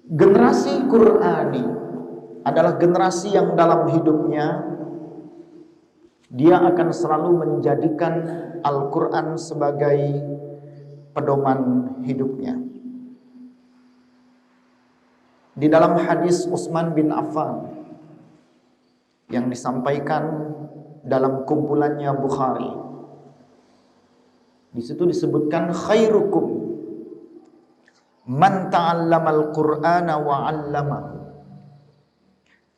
Generasi Qur'ani adalah generasi yang dalam hidupnya dia akan selalu menjadikan Al-Quran sebagai pedoman hidupnya. Di dalam hadis Utsman bin Affan yang disampaikan dalam kumpulannya Bukhari, di situ disebutkan khairukum man ta'allamal Qur'ana wa 'allamahu.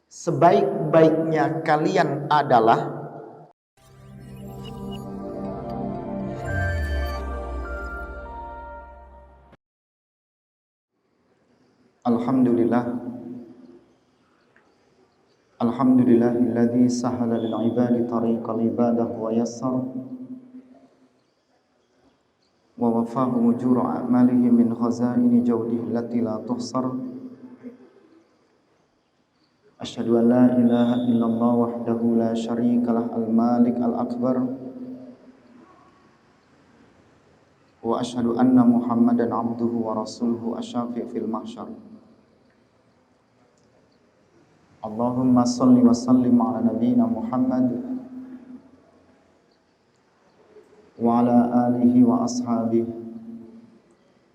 Sebaik-baiknya kalian adalah Alhamdulillahilladzi sahala lil ibadi tariqal ibadah wa yassar wa wafahum ujura a'malihi min khazaini jawdihi allati la tuhsar. Asyhadu an la ilaha illallah wahdahu la syarikalah al-malik al-akbar wa asyhadu anna Muhammadan abduhu wa rasuluhu asyafi' fil mahsyar. Allahumma salli wa sallim ala nabiyyina Muhammad wa ala alihi wa ashabihi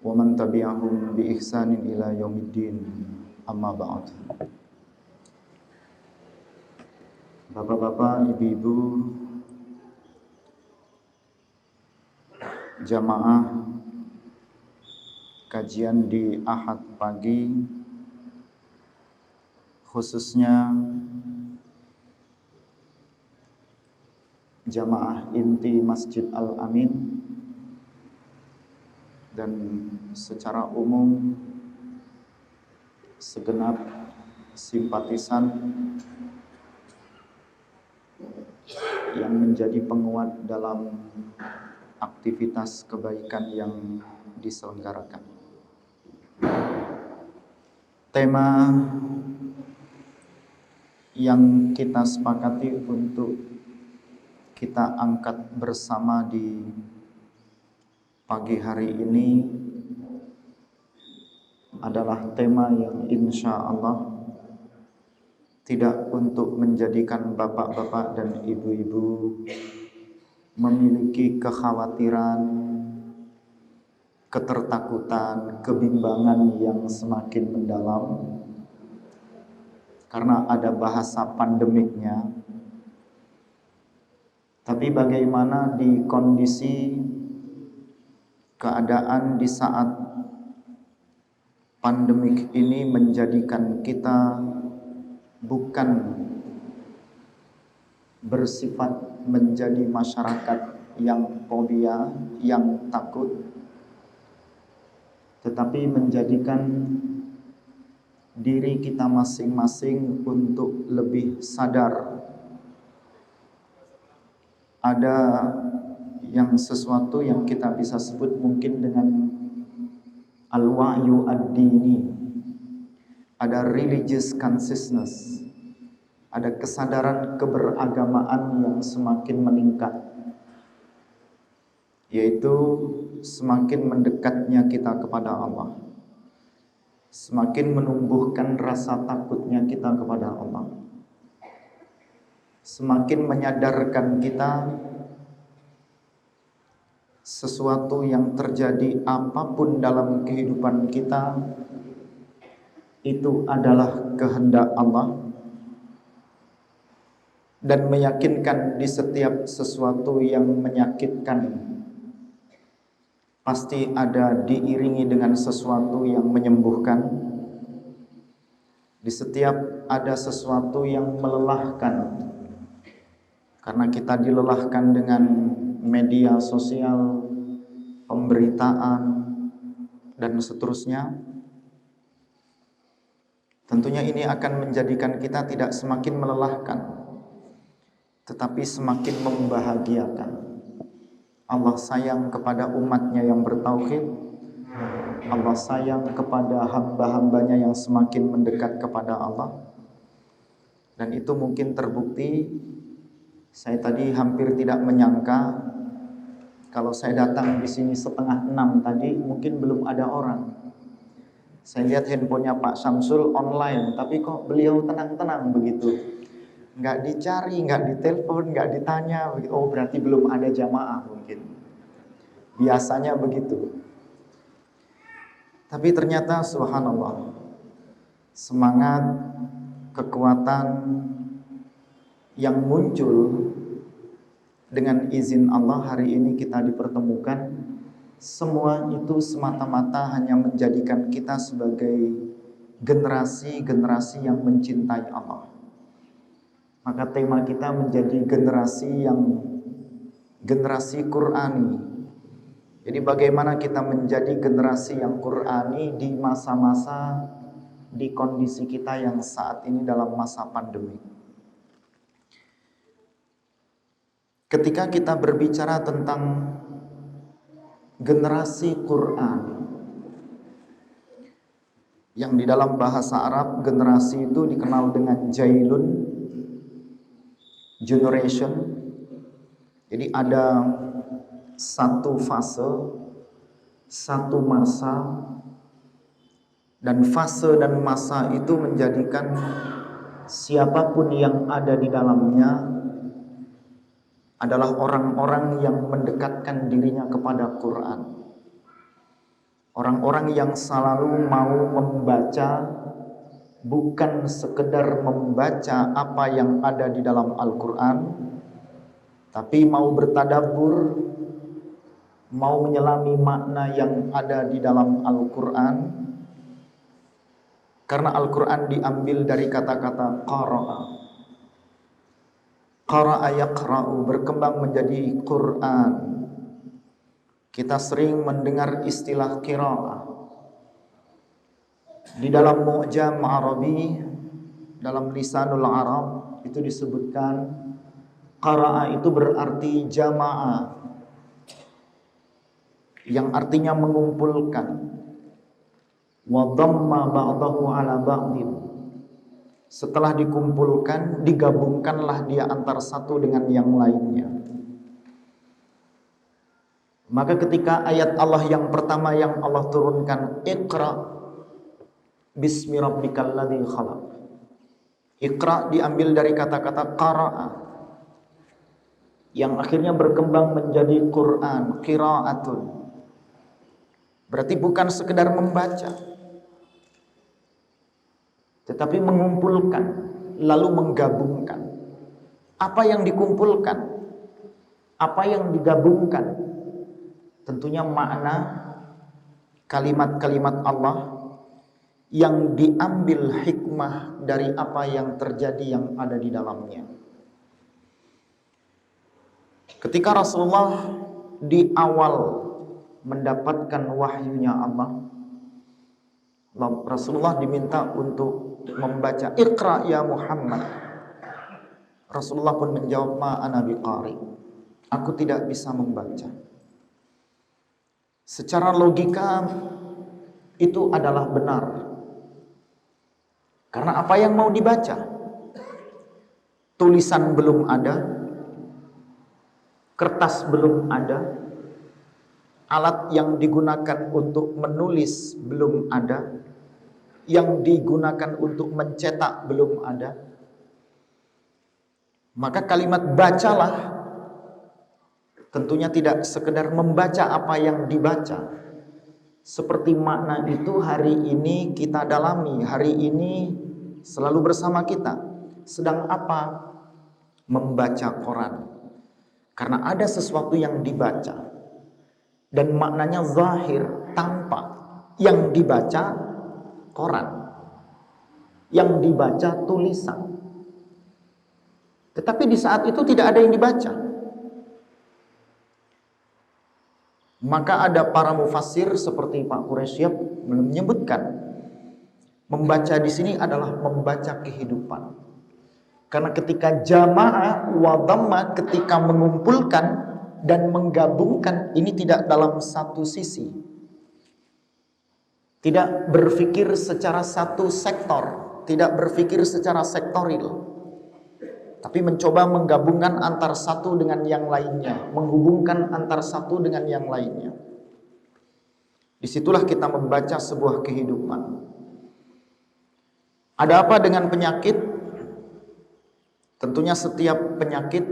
wa man tabi'ahum bi ihsanin ila yaumiddin. Amma ba'd. Bapak-bapak, ibu-ibu, jamaah kajian di Ahad pagi, khususnya jamaah inti Masjid Al-Amin dan secara umum segenap simpatisan yang menjadi penguat dalam aktivitas kebaikan yang diselenggarakan. Tema yang kita sepakati untuk kita angkat bersama di pagi hari ini adalah tema yang insya Allah tidak untuk menjadikan bapak-bapak dan ibu-ibu memiliki kekhawatiran, ketertakutan, kebimbangan yang semakin mendalam karena ada bahasa pandemiknya. Tapi bagaimana di kondisi keadaan di saat pandemik ini menjadikan kita bukan bersifat menjadi masyarakat yang fobia, yang takut, tetapi menjadikan diri kita masing-masing untuk lebih sadar. Ada yang sesuatu yang kita bisa sebut mungkin dengan al-wa'yu ad-dini, ada religious consciousness, ada kesadaran keberagamaan yang semakin meningkat, yaitu semakin mendekatnya kita kepada Allah, semakin menumbuhkan rasa takutnya kita kepada Allah, semakin menyadarkan kita sesuatu yang terjadi apapun dalam kehidupan kita itu adalah kehendak Allah, dan meyakinkan di setiap sesuatu yang menyakitkan pasti ada diiringi dengan sesuatu yang menyembuhkan. Di setiap ada sesuatu yang melelahkan, karena kita dilelahkan dengan media sosial, pemberitaan, dan seterusnya. Tentunya ini akan menjadikan kita tidak semakin melelahkan, tetapi semakin membahagiakan. Allah sayang kepada umatnya yang bertauhid. Allah sayang kepada hamba-hambanya yang semakin mendekat kepada Allah. Dan itu mungkin terbukti. Saya tadi hampir tidak menyangka kalau saya datang di sini 5:30 tadi mungkin belum ada orang. Saya lihat handphonenya Pak Syamsul online, tapi kok beliau tenang-tenang begitu. Nggak dicari, nggak ditelepon, nggak ditanya. Oh, berarti belum ada jamaah mungkin. Biasanya begitu. Tapi ternyata subhanallah, semangat, kekuatan yang muncul dengan izin Allah hari ini kita dipertemukan, semua itu semata-mata hanya menjadikan kita sebagai generasi-generasi yang mencintai Allah. Maka tema kita menjadi generasi Qur'ani. Jadi bagaimana kita menjadi generasi yang Qur'ani di masa-masa, di kondisi kita yang saat ini dalam masa pandemi. Ketika kita berbicara tentang generasi Qur'an, yang di dalam bahasa Arab generasi itu dikenal dengan jailun, generation. Jadi ada satu fase, satu masa, dan fase dan masa itu menjadikan siapapun yang ada di dalamnya adalah orang-orang yang mendekatkan dirinya kepada Quran. Orang-orang yang selalu mau membaca, bukan sekedar membaca apa yang ada di dalam Al-Quran, tapi mau bertadabbur, mau menyelami makna yang ada di dalam Al-Quran. Karena Al-Quran diambil dari kata-kata qara'a. Qara'a yaqra'u, berkembang menjadi Quran. Kita sering mendengar istilah qira'ah. Di dalam Mu'jam Arabi, dalam Lisanul Arab, itu disebutkan qara'a itu berarti jama'ah, yang artinya mengumpulkan. Wa dhamma ba'dahu ala ba'din, setelah dikumpulkan, digabungkanlah dia antara satu dengan yang lainnya. Maka ketika ayat Allah yang pertama yang Allah turunkan, Iqra bismi rabbikal ladzi khalaq. Iqra diambil dari kata-kata qara'a, yang akhirnya berkembang menjadi Quran, qira'atun. Berarti bukan sekedar membaca, tetapi mengumpulkan, lalu menggabungkan. Apa yang dikumpulkan? Apa yang digabungkan? Tentunya makna kalimat-kalimat Allah yang diambil hikmah dari apa yang terjadi yang ada di dalamnya. Ketika Rasulullah di awal mendapatkan wahyunya Allah, Rasulullah diminta untuk membaca Iqra ya Muhammad. Rasulullah pun menjawab, ma ana biqari, aku tidak bisa membaca. Secara logika itu adalah benar, karena apa yang mau dibaca? Tulisan belum ada, kertas belum ada, alat yang digunakan untuk menulis belum ada, yang digunakan untuk mencetak belum ada. Maka kalimat bacalah tentunya tidak sekedar membaca apa yang dibaca. Seperti makna itu hari ini kita dalami, hari ini selalu bersama kita. Sedang apa? Membaca Quran. Karena ada sesuatu yang dibaca dan maknanya zahir, tampak. Yang dibaca Quran, yang dibaca tulisan. Tetapi di saat itu tidak ada yang dibaca. Maka ada para mufassir seperti Pak Quraisyab menyebutkan membaca di sini adalah membaca kehidupan. Karena ketika jamaah wa dhamma, ketika mengumpulkan dan menggabungkan, ini tidak dalam satu sisi, tidak berpikir secara satu sektor, tidak berpikir secara sektoril, tapi mencoba menggabungkan antar satu dengan yang lainnya, menghubungkan antar satu dengan yang lainnya. Disitulah kita membaca sebuah kehidupan. Ada apa dengan penyakit? Tentunya setiap penyakit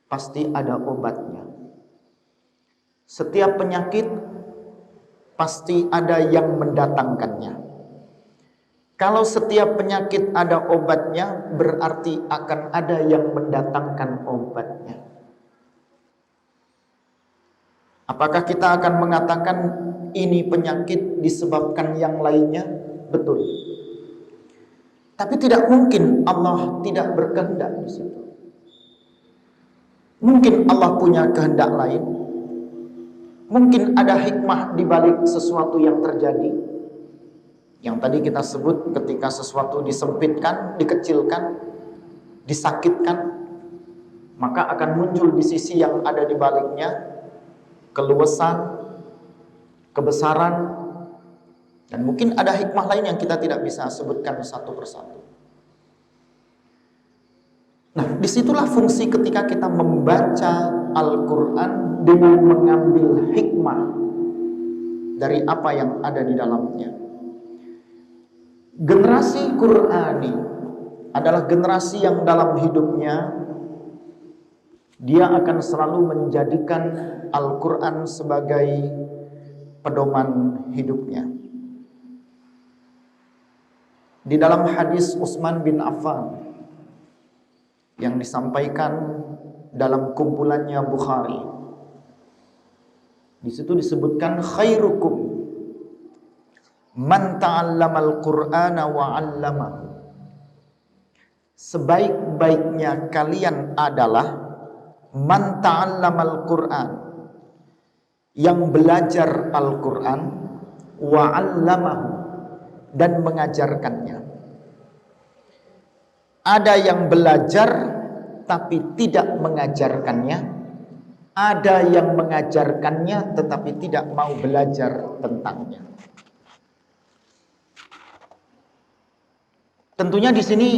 pasti ada obatnya. Setiap penyakit pasti ada yang mendatangkannya. Kalau setiap penyakit ada obatnya, berarti akan ada yang mendatangkan obatnya. Apakah kita akan mengatakan ini penyakit disebabkan yang lainnya? Betul. Tapi tidak mungkin Allah tidak berkehendak di situ. Mungkin Allah punya kehendak lain. Mungkin ada hikmah di balik sesuatu yang terjadi. Yang tadi kita sebut ketika sesuatu disempitkan, dikecilkan, disakitkan, maka akan muncul di sisi yang ada di baliknya keluasan, kebesaran, dan mungkin ada hikmah lain yang kita tidak bisa sebutkan satu persatu. Nah, disitulah fungsi ketika kita membaca Al-Quran dengan mengambil hikmah dari apa yang ada di dalamnya. Generasi Qur'ani adalah generasi yang dalam hidupnya dia akan selalu menjadikan Al-Quran sebagai pedoman hidupnya. Di dalam hadis Utsman bin Affan yang disampaikan dalam kumpulannya Bukhari, di situ disebutkan khairukum man ta'allamal Qur'ana wa 'allamahu. Sebaik-baiknya kalian adalah man ta'allamal Qur'an, yang belajar Al-Quran, wa 'allamahu, dan mengajarkannya. Ada yang belajar tapi tidak mengajarkannya, ada yang mengajarkannya tetapi tidak mau belajar tentangnya. Tentunya di sini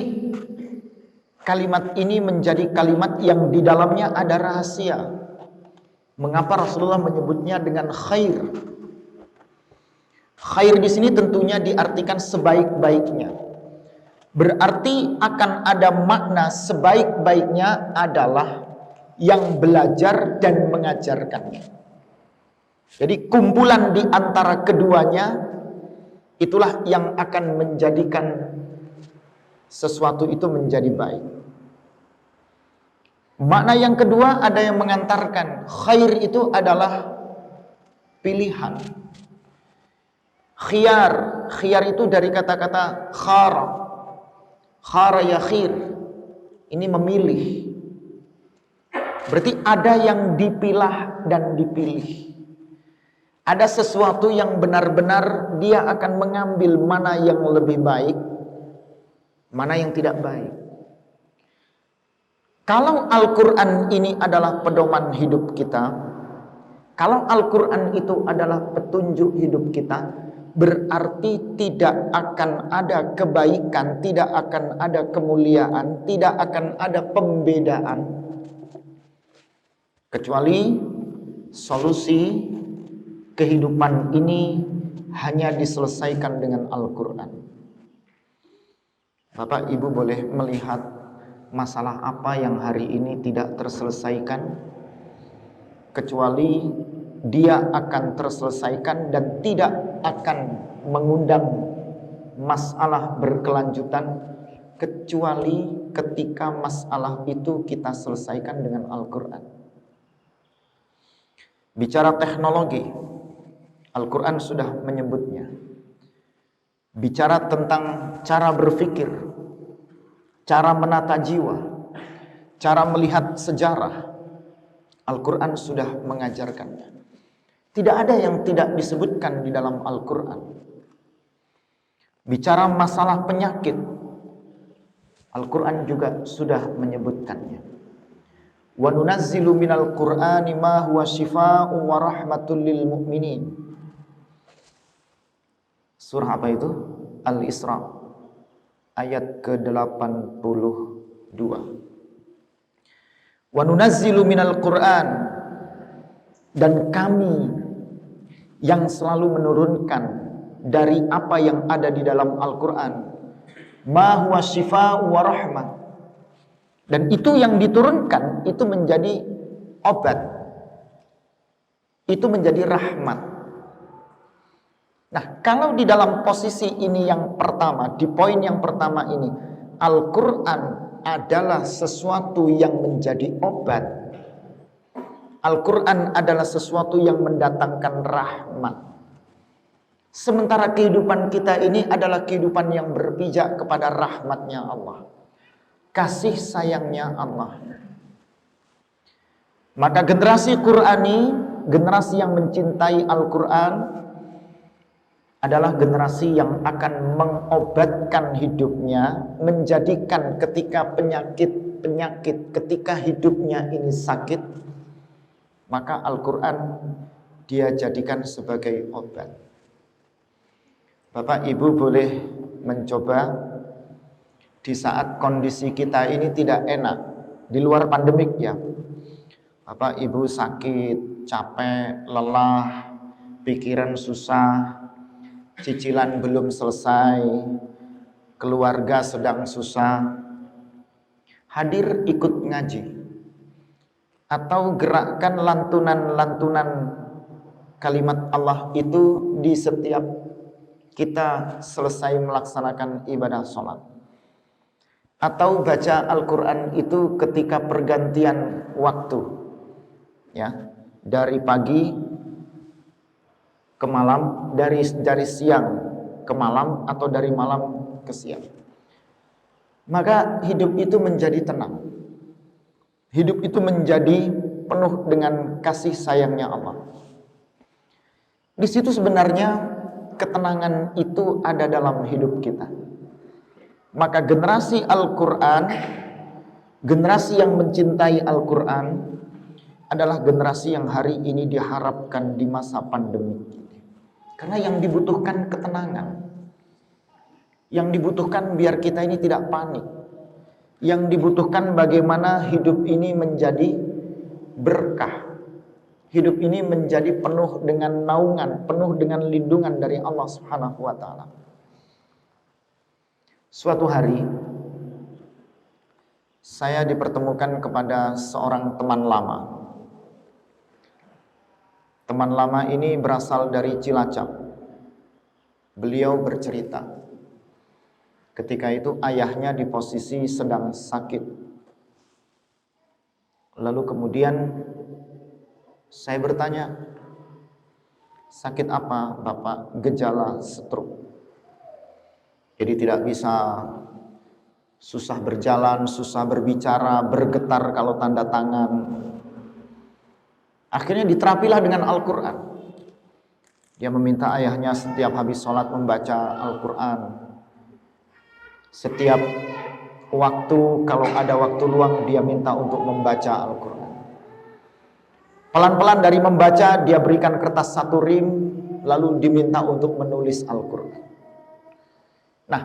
kalimat ini menjadi kalimat yang di dalamnya ada rahasia. Mengapa Rasulullah menyebutnya dengan khair? Khair di sini tentunya diartikan sebaik-baiknya. Berarti akan ada makna sebaik-baiknya adalah yang belajar dan mengajarkannya. Jadi kumpulan di antara keduanya itulah yang akan menjadikan sesuatu itu menjadi baik. Makna yang kedua, ada yang mengantarkan khair itu adalah pilihan. Khiyar, khiyar itu dari kata-kata khara. Khara yakhir, ini memilih. Berarti ada yang dipilah dan dipilih. Ada sesuatu yang benar-benar dia akan mengambil mana yang lebih baik, mana yang tidak baik. Kalau Al-Quran ini adalah pedoman hidup kita, kalau Al-Quran itu adalah petunjuk hidup kita, berarti tidak akan ada kebaikan, tidak akan ada kemuliaan, tidak akan ada pembedaan, kecuali solusi kehidupan ini hanya diselesaikan dengan Al-Quran. Bapak Ibu boleh melihat masalah apa yang hari ini tidak terselesaikan, kecuali dia akan terselesaikan dan tidak akan mengundang masalah berkelanjutan, kecuali ketika masalah itu kita selesaikan dengan Al-Quran. Bicara teknologi, Al-Quran sudah menyebutnya. Bicara tentang cara berpikir, cara menata jiwa, cara melihat sejarah, Al-Quran sudah mengajarkannya. Tidak ada yang tidak disebutkan di dalam Al-Quran. Bicara masalah penyakit, Al-Quran juga sudah menyebutkannya. Wa nunazzilu minal Qur'ani ma huwa shifaa'un wa rahmatul lil mu'minin. Surah apa itu? Al-Isra ayat ke-82. Wa nunazzilu minal Qur'an, dan kami yang selalu menurunkan dari apa yang ada di dalam Al-Quran, ma huwa syifaa'u wa rahmah. Dan itu yang diturunkan itu menjadi obat. Itu menjadi rahmat. Nah, kalau di dalam posisi ini yang pertama, di poin yang pertama ini, Al-Quran adalah sesuatu yang menjadi obat. Al-Quran adalah sesuatu yang mendatangkan rahmat. Sementara kehidupan kita ini adalah kehidupan yang berpijak kepada rahmatnya Allah, kasih sayangnya Allah. Maka generasi Qurani, generasi yang mencintai Al-Quran adalah generasi yang akan mengobatkan hidupnya, menjadikan ketika penyakit, ketika hidupnya ini sakit, maka Al-Quran dia jadikan sebagai obat. Bapak Ibu boleh mencoba di saat kondisi kita ini tidak enak, di luar pandemik ya. Bapak Ibu sakit, capek, lelah, pikiran susah, cicilan belum selesai, keluarga sedang susah, hadir ikut ngaji, atau gerakkan lantunan-lantunan kalimat Allah itu di setiap kita selesai melaksanakan ibadah sholat, atau baca Al-Quran itu ketika pergantian waktu, ya, dari pagi ke malam, dari siang ke malam, atau dari malam ke siang. Maka hidup itu menjadi tenang. Hidup itu menjadi penuh dengan kasih sayangnya Allah. Di situ sebenarnya ketenangan itu ada dalam hidup kita. Maka generasi Al-Quran, generasi yang mencintai Al-Quran adalah generasi yang hari ini diharapkan di masa pandemi ini. Karena yang dibutuhkan ketenangan. Yang dibutuhkan biar kita ini tidak panik. Yang dibutuhkan bagaimana hidup ini menjadi berkah. Hidup ini menjadi penuh dengan naungan, penuh dengan lindungan dari Allah Subhanahu wa taala. Suatu hari saya dipertemukan kepada seorang teman lama. Teman lama ini berasal dari Cilacap. Beliau bercerita, ketika itu ayahnya di posisi sedang sakit. Lalu kemudian saya bertanya, sakit apa Bapak? Gejala stroke. Jadi tidak bisa, susah berjalan, susah berbicara, bergetar kalau tanda tangan. Akhirnya diterapilah dengan Al-Quran. Dia meminta ayahnya setiap habis sholat membaca Al-Quran. Setiap waktu, kalau ada waktu luang, dia minta untuk membaca Al-Quran. Pelan-pelan dari membaca, dia berikan kertas satu rim, lalu diminta untuk menulis Al-Quran. Nah,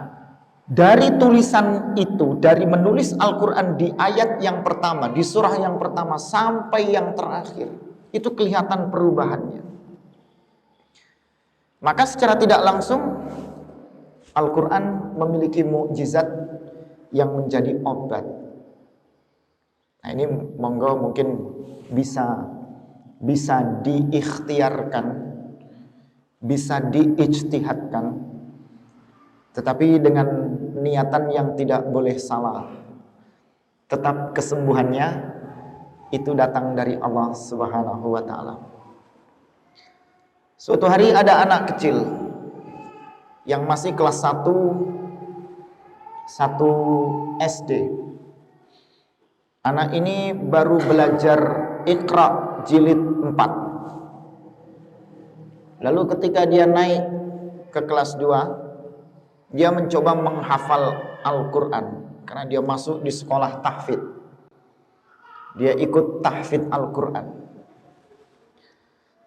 dari tulisan itu, dari menulis Al-Quran di ayat yang pertama, di surah yang pertama sampai yang terakhir, itu kelihatan perubahannya. Maka secara tidak langsung Al-Quran memiliki mukjizat yang menjadi obat. Nah, ini monggo mungkin bisa diikhtiarkan, bisa diijtihadkan, tetapi dengan niatan yang tidak boleh salah. Tetap kesembuhannya itu datang dari Allah Subhanahu wa taala. Suatu hari ada anak kecil yang masih kelas 1 SD. Anak ini baru belajar Iqra jilid 4. Lalu ketika dia naik ke kelas 2, dia mencoba menghafal Al-Quran karena dia masuk di sekolah tahfidz. Dia ikut tahfidz Al-Quran.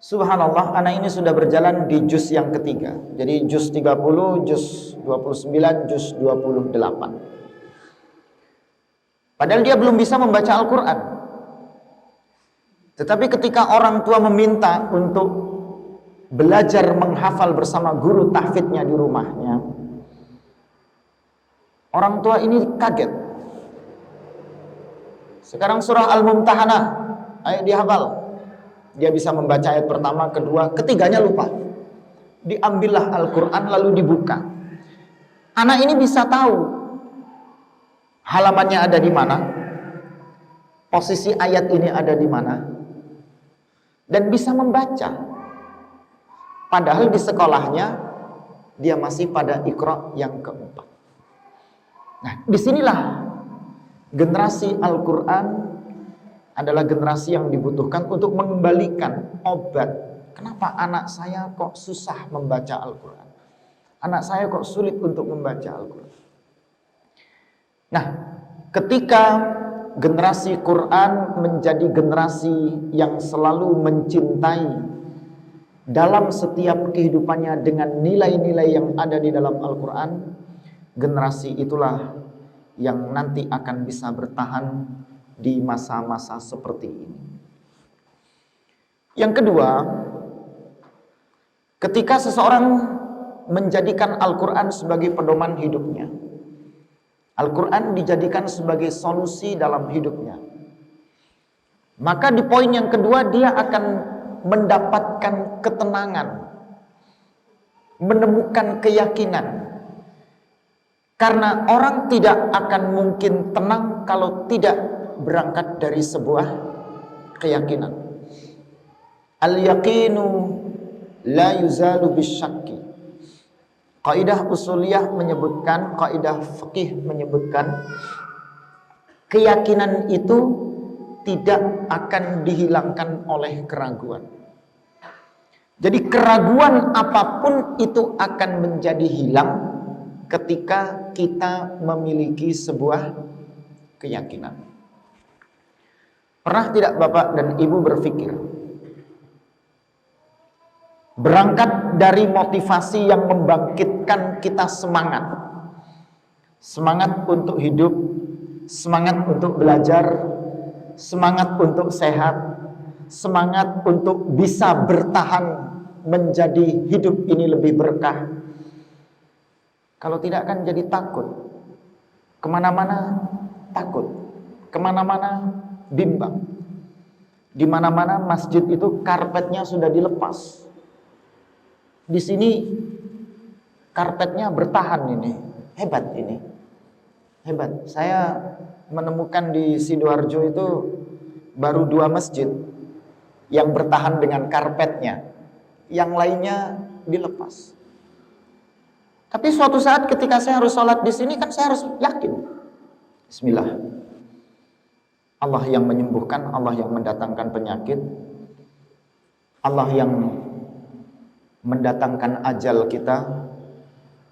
Subhanallah, anak ini sudah berjalan di juz yang ketiga. Jadi juz 30, juz 29, juz 28. Padahal dia belum bisa membaca Al-Quran. Tetapi ketika orang tua meminta untuk belajar menghafal bersama guru tahfidznya di rumahnya, Orang tua ini kaget. Sekarang surah Al-Mumtahanah, ayo dihafal. Dia bisa membaca ayat pertama, kedua, ketiganya lupa. Diambillah Al-Quran lalu dibuka. Anak ini bisa tahu halamannya ada di mana, posisi ayat ini ada di mana, dan bisa membaca. Padahal di sekolahnya dia masih pada Iqra yang keempat. Nah, disinilah generasi Al-Quran adalah generasi yang dibutuhkan untuk mengembalikan obat. Kenapa anak saya kok susah membaca Al-Quran? Anak saya kok sulit untuk membaca Al-Quran? Nah, ketika generasi Quran menjadi generasi yang selalu mencintai dalam setiap kehidupannya dengan nilai-nilai yang ada di dalam Al-Quran, generasi itulah yang nanti akan bisa bertahan di masa-masa seperti ini. Yang kedua, ketika seseorang menjadikan Al-Quran sebagai pedoman hidupnya, Al-Quran dijadikan sebagai solusi dalam hidupnya, maka di poin yang kedua dia akan mendapatkan ketenangan, menemukan keyakinan. Karena orang tidak akan mungkin tenang kalau tidak berangkat dari sebuah keyakinan. Al-yaqinu la yuzalu bisyakki. Kaidah usuliyah menyebutkan, kaidah fikih menyebutkan, keyakinan itu tidak akan dihilangkan oleh keraguan. Jadi keraguan apapun itu akan menjadi hilang ketika kita memiliki sebuah keyakinan. Pernah tidak Bapak dan Ibu berpikir, berangkat dari motivasi yang membangkitkan kita semangat, semangat untuk hidup, semangat untuk belajar, semangat untuk sehat, semangat untuk bisa bertahan menjadi hidup ini lebih berkah. Kalau tidak akan jadi takut, kemana-mana takut, kemana-mana bimbang. Di mana-mana masjid itu karpetnya sudah dilepas. Di sini karpetnya bertahan ini, hebat ini, hebat. Saya menemukan di Sidoarjo itu baru 2 masjid yang bertahan dengan karpetnya, yang lainnya dilepas. Tapi suatu saat ketika saya harus sholat di sini kan saya harus yakin, Bismillah, Allah yang menyembuhkan, Allah yang mendatangkan penyakit, Allah yang mendatangkan ajal kita,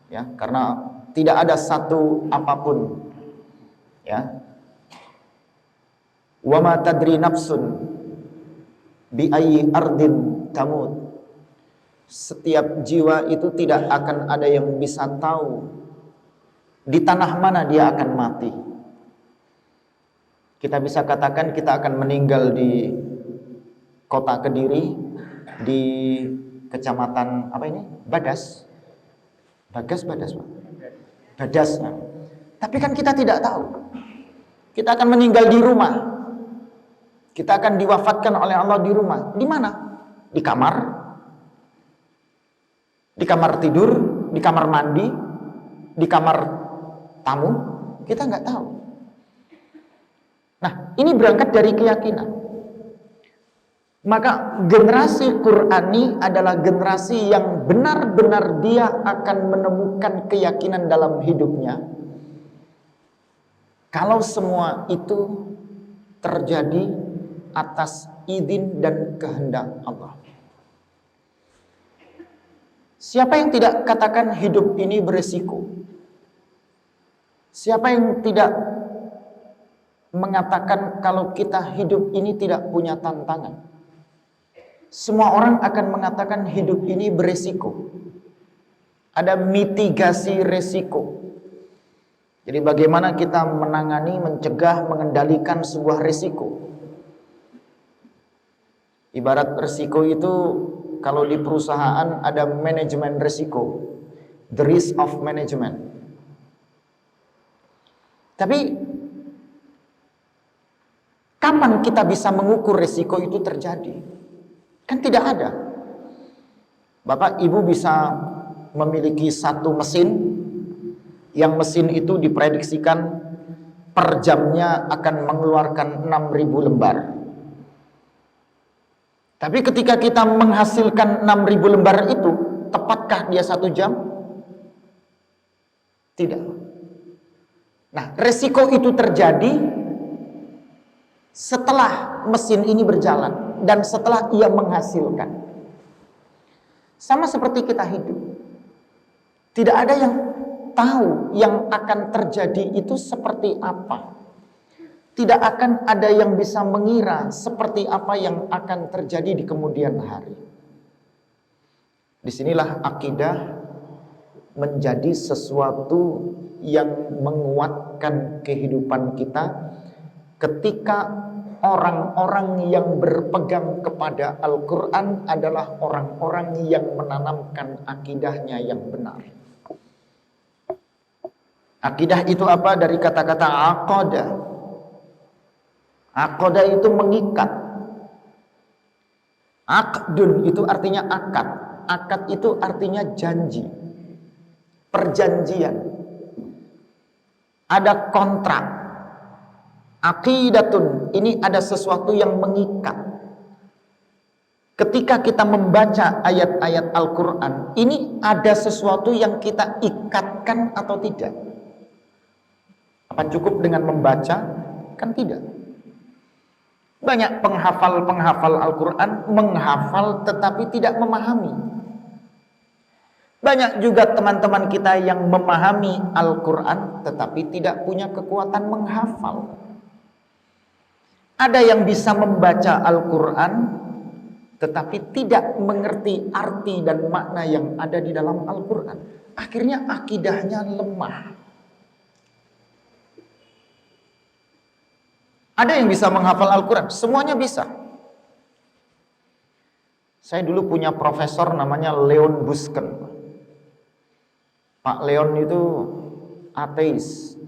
ya, karena tidak ada satu apapun, ya. Wa ma tadri nafsun bi ayyi ardin tamut. Setiap jiwa itu tidak akan ada yang bisa tahu di tanah mana dia akan mati. Kita bisa katakan kita akan meninggal di kota Kediri, di kecamatan apa ini? Badas. Bagas, Badas, Pak. Badas. Ya. Tapi kan kita tidak tahu. Kita akan meninggal di rumah. Kita akan diwafatkan oleh Allah di rumah. Di mana? Di kamar. Di kamar tidur, di kamar mandi, di kamar tamu, kita nggak tahu. Nah, ini berangkat dari keyakinan. Maka generasi Qurani adalah generasi yang benar-benar dia akan menemukan keyakinan dalam hidupnya. Kalau semua itu terjadi atas izin dan kehendak Allah. Siapa yang tidak katakan hidup ini beresiko? Siapa yang tidak mengatakan kalau kita hidup ini tidak punya tantangan? Semua orang akan mengatakan hidup ini beresiko. Ada mitigasi resiko. Jadi bagaimana kita menangani, mencegah, mengendalikan sebuah resiko? Ibarat resiko itu kalau di perusahaan ada manajemen risiko, the risk of management. Tapi kapan kita bisa mengukur resiko itu terjadi? Kan tidak ada. Bapak Ibu bisa memiliki satu mesin, yang mesin itu diprediksikan per jamnya akan mengeluarkan 6.000 lembar. Tapi ketika kita menghasilkan 6.000 lembar itu, tepatkah dia 1 jam? Tidak. Nah, resiko itu terjadi setelah mesin ini berjalan dan setelah ia menghasilkan. Sama seperti kita hidup. Tidak ada yang tahu yang akan terjadi itu seperti apa. Tidak akan ada yang bisa mengira seperti apa yang akan terjadi di kemudian hari. Disinilah akidah menjadi sesuatu yang menguatkan kehidupan kita ketika orang-orang yang berpegang kepada Al-Quran adalah orang-orang yang menanamkan akidahnya yang benar. Akidah itu apa? Dari kata-kata aqadah. Aqadah itu mengikat. Aqdun itu artinya akad. Akad itu artinya janji. Perjanjian. Ada kontrak. Aqidatun, ini ada sesuatu yang mengikat. Ketika kita membaca ayat-ayat Al-Quran, ini ada sesuatu yang kita ikatkan atau tidak? Apa cukup dengan membaca? Kan tidak. Banyak penghafal Al-Quran menghafal tetapi tidak memahami. Banyak juga teman-teman kita yang memahami Al-Quran tetapi tidak punya kekuatan menghafal. Ada yang bisa membaca Al-Quran tetapi tidak mengerti arti dan makna yang ada di dalam Al-Quran. Akhirnya akidahnya lemah. Ada yang bisa menghafal Al-Quran, semuanya bisa. Saya dulu punya profesor namanya Leon Busken. Pak Leon itu ateis,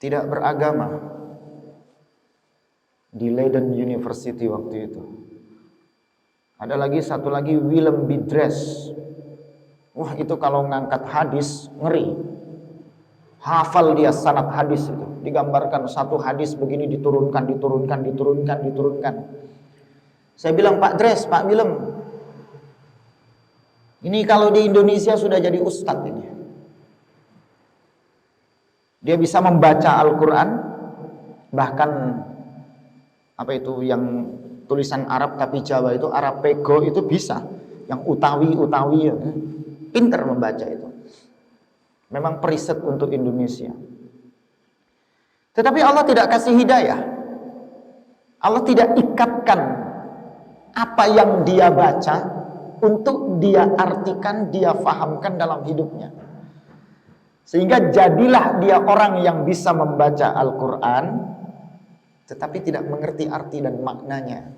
tidak beragama, di Leiden University waktu itu. Ada lagi satu lagi Willem Bidres. Wah, itu kalau ngangkat hadis ngeri. Hafal dia sanad hadis itu. Digambarkan satu hadis begini diturunkan. Saya bilang, Pak Dres, Pak Willem, ini kalau di Indonesia sudah jadi ustadz ini. Dia bisa membaca Al-Quran, bahkan apa itu yang tulisan Arab tapi Jawa itu Arabego itu bisa, yang utawi ya. Pinter membaca itu. Memang periset untuk Indonesia. Tetapi Allah tidak kasih hidayah. Allah tidak ikatkan apa yang dia baca untuk dia artikan, dia fahamkan dalam hidupnya. Sehingga jadilah dia orang yang bisa membaca Al-Quran tetapi tidak mengerti arti dan maknanya.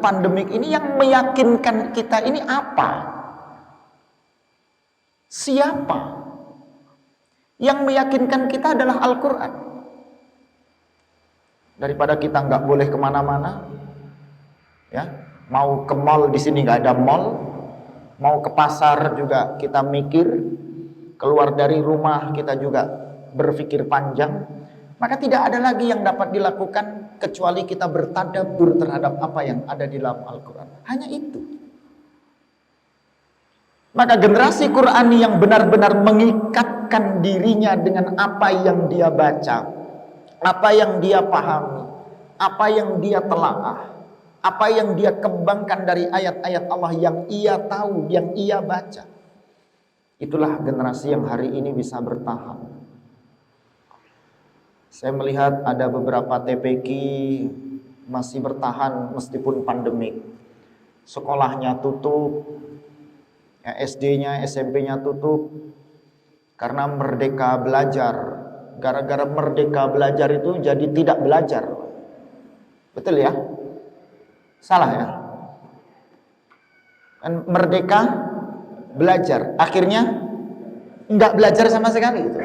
Pandemik ini yang meyakinkan kita ini apa? Siapa? Yang meyakinkan kita adalah Al-Quran. Daripada kita nggak boleh kemana-mana, ya, mau ke mall di sini nggak ada mall, mau ke pasar juga kita mikir, keluar dari rumah kita juga berpikir panjang, maka tidak ada lagi yang dapat dilakukan kecuali kita bertadabbur terhadap apa yang ada di dalam Al-Quran. Hanya itu. Maka generasi Qurani yang benar-benar mengikatkan dirinya dengan apa yang dia baca, apa yang dia pahami, apa yang dia telaah, apa yang dia kembangkan dari ayat-ayat Allah yang ia tahu, yang ia baca. Itulah generasi yang hari ini bisa bertahan. Saya melihat ada beberapa TPQ masih bertahan meskipun pandemik. Sekolahnya tutup, ya, SD-nya, SMP-nya tutup karena merdeka belajar. Gara-gara merdeka belajar itu jadi tidak belajar. Betul ya? Salah ya? Kan merdeka belajar, akhirnya nggak belajar sama sekali itu.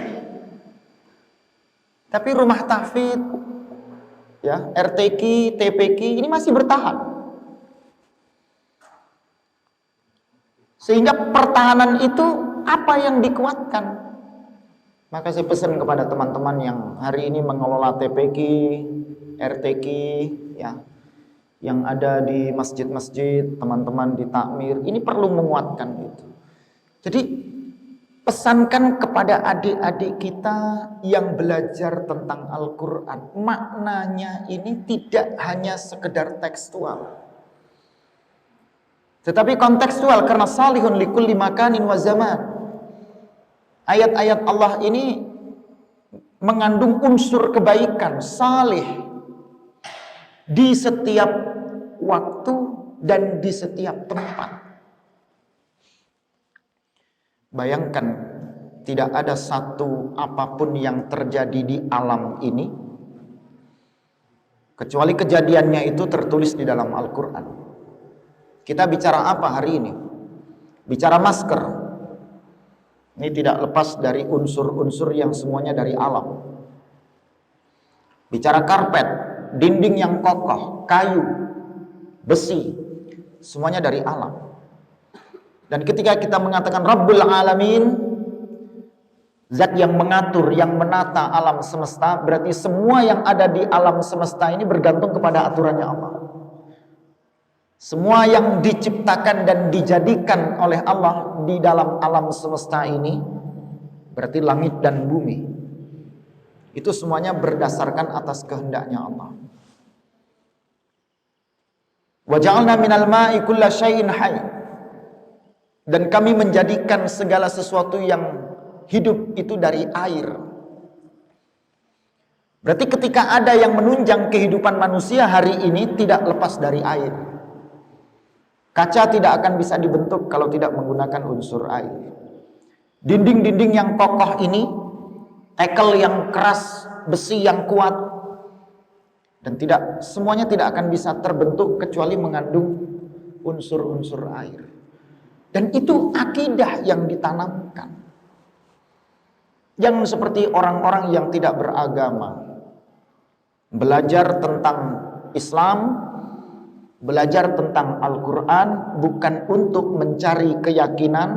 Tapi rumah tahfidz, ya, RTQ, TPQ ini masih bertahan. Sehingga pertahanan itu apa yang dikuatkan? Maka saya pesan kepada teman-teman yang hari ini mengelola TPQ, RTQ, ya, yang ada di masjid-masjid, teman-teman di takmir, ini perlu menguatkan itu. Jadi pesankan kepada adik-adik kita yang belajar tentang Al-Quran, maknanya ini tidak hanya sekedar tekstual, tetapi kontekstual, karena salihun likulli makanin wa zaman. Ayat-ayat Allah ini mengandung unsur kebaikan, salih, di setiap waktu dan di setiap tempat. Bayangkan, tidak ada satu apapun yang terjadi di alam ini kecuali kejadiannya itu tertulis di dalam Al-Quran. Kita bicara apa hari ini? Bicara masker. Ini tidak lepas dari unsur-unsur yang semuanya dari alam. Bicara karpet, dinding yang kokoh, kayu, besi, semuanya dari alam. Dan ketika kita mengatakan Rabbul Alamin, zat yang mengatur, yang menata alam semesta, berarti semua yang ada di alam semesta ini bergantung kepada aturannya Allah. Semua yang diciptakan dan dijadikan oleh Allah di dalam alam semesta ini, berarti langit dan bumi, itu semuanya berdasarkan atas kehendaknya Allah. Wa ja'alna minal ma'i kulla syai'in hayy. Dan kami menjadikan segala sesuatu yang hidup itu dari air. Berarti ketika ada yang menunjang kehidupan manusia hari ini tidak lepas dari air. Kaca tidak akan bisa dibentuk kalau tidak menggunakan unsur air. Dinding-dinding yang kokoh ini, tekel yang keras, besi yang kuat, dan semuanya tidak akan bisa terbentuk kecuali mengandung unsur-unsur air. Dan itu akidah yang ditanamkan. Yang seperti orang-orang yang tidak beragama, belajar tentang Islam, belajar tentang Al-Quran bukan untuk mencari keyakinan,